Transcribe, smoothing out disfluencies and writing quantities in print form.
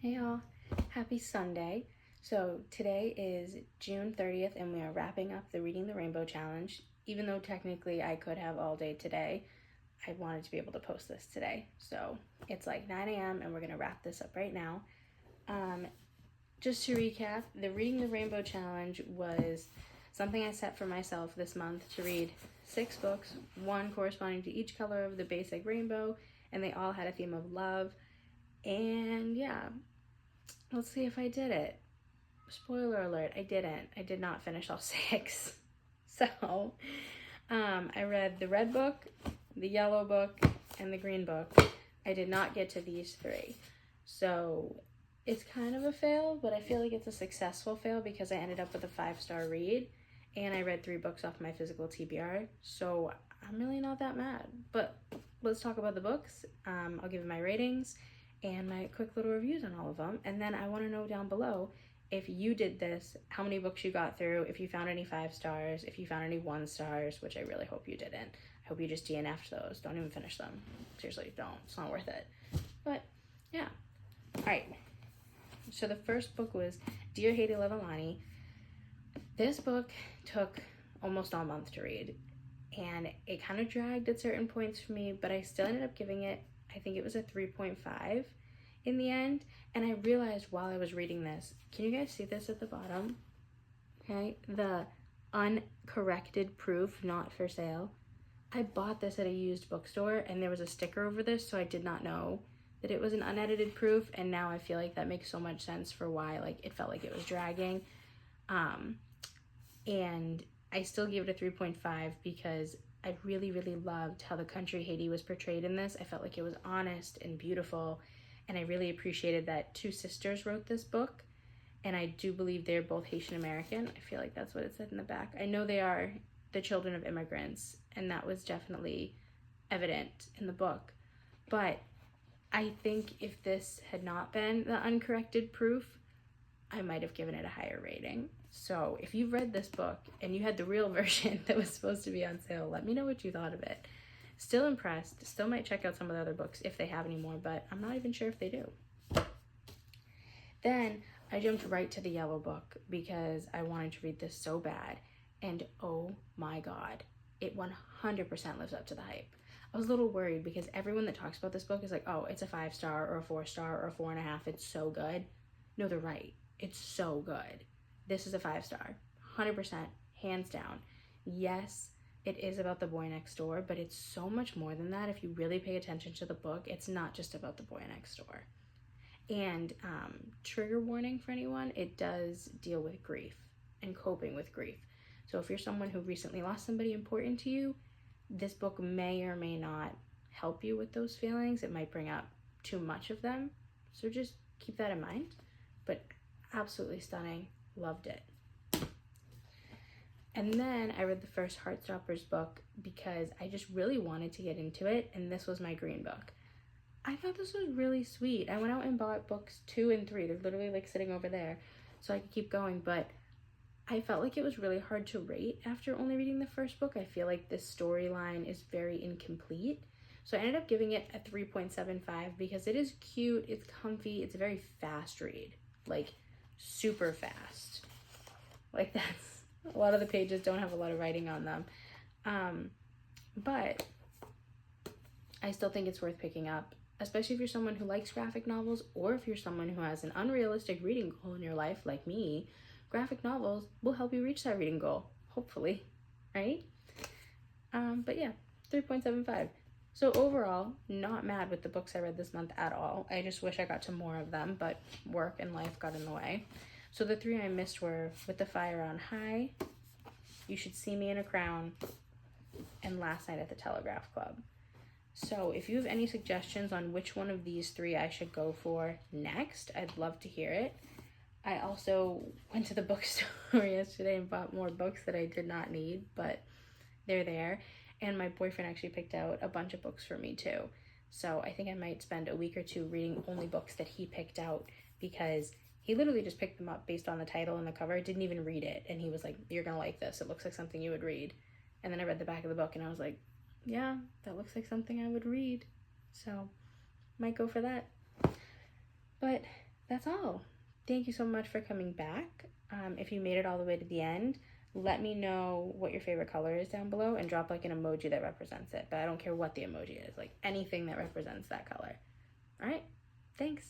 Hey y'all, happy Sunday. So today is June 30th and we are wrapping up the Reading the Rainbow Challenge. Even though technically I could have all day today, I wanted to be able to post this today. So it's like 9 a.m. and we're going to wrap this up right now. Just to recap, the Reading the Rainbow Challenge was something I set for myself this month to read 6 books, one corresponding to each color of the basic rainbow, and they all had a theme of love. And yeah, let's see if I did it. Spoiler alert, I didn't. I did not finish all 6. So, I read the red book, the yellow book, and the green book. I did not get to these 3. So, it's kind of a fail, but I feel like it's a successful fail because I ended up with a 5-star read, and I read 3 books off my physical TBR, so I'm really not that mad. But let's talk about the books. I'll give my ratings and my quick little reviews on all of them, and then I want to know down below if you did this, how many books you got through, if you found any 5 stars, if you found any 1 stars, which I really hope you didn't. I hope you just DNF'd those. Don't even finish them. Seriously, don't. It's not worth it. But yeah. All right. So the first book was Dear Haiti Love Alani. This book took almost all month to read, and it kind of dragged at certain points for me, but I still ended up giving it, I think it was a 3.5 in the end. And I realized while I was reading this, can you guys see this at the bottom? Okay, the uncorrected proof, not for sale. I bought this at a used bookstore and there was a sticker over this, so I did not know that it was an unedited proof, and now I feel like that makes so much sense for why it felt like it was dragging. And I still gave it a 3.5 because I really, really loved how the country Haiti was portrayed in this. I felt like it was honest and beautiful, and I really appreciated that 2 sisters wrote this book, and I do believe they're both Haitian American. I feel like that's what it said in the back. I know they are the children of immigrants, and that was definitely evident in the book. But I think if this had not been the uncorrected proof, I might have given it a higher rating. So if you've read this book and you had the real version that was supposed to be on sale, let me know what you thought of it. Still impressed. Still might check out some of the other books if they have any more, but I'm not even sure if they do. Then I jumped right to the yellow book because I wanted to read this so bad. And oh my God, it 100% lives up to the hype. I was a little worried because everyone that talks about this book is like, oh, it's a 5-star or a 4-star or a 4.5. It's so good. No, they're right. It's so good. This is a 5-star, 100%, hands down. Yes, it is about the boy next door, but it's so much more than that. If you really pay attention to the book, it's not just about the boy next door. And trigger warning for anyone, it does deal with grief and coping with grief. So if you're someone who recently lost somebody important to you, this book may or may not help you with those feelings. It might bring up too much of them. So just keep that in mind. But absolutely stunning. Loved it. And then I read the first Heartstoppers book because I just really wanted to get into it, and this was my green book. I thought this was really sweet. I went out and bought books 2 and 3. They're literally sitting over there so I could keep going, but I felt like it was really hard to rate after only reading the first book. I feel like this storyline is very incomplete. So I ended up giving it a 3.75 because it is cute, it's comfy, it's a very fast read. Super fast. That's, a lot of the pages don't have a lot of writing on them. But I still think it's worth picking up, especially if you're someone who likes graphic novels, or if you're someone who has an unrealistic reading goal in your life like me. Graphic novels will help you reach that reading goal, hopefully, right? But yeah, 3.75. So overall, not mad with the books I read this month at all. I just wish I got to more of them, but work and life got in the way. So the 3 I missed were With the Fire on High, You Should See Me in a Crown, and Last Night at the Telegraph Club. So if you have any suggestions on which one of these 3 I should go for next, I'd love to hear it. I also went to the bookstore yesterday and bought more books that I did not need, but they're there. And my boyfriend actually picked out a bunch of books for me too. So I think I might spend a week or 2 reading only books that he picked out, because he literally just picked them up based on the title and the cover, didn't even read it. And he was like, you're gonna like this. It looks like something you would read. And then I read the back of the book and I was like, yeah, that looks like something I would read. So might go for that. But that's all. Thank you so much for coming back. If you made it all the way to the end, let me know what your favorite color is down below and drop like an emoji that represents it. But I don't care what the emoji is, like anything that represents that color. All right, thanks.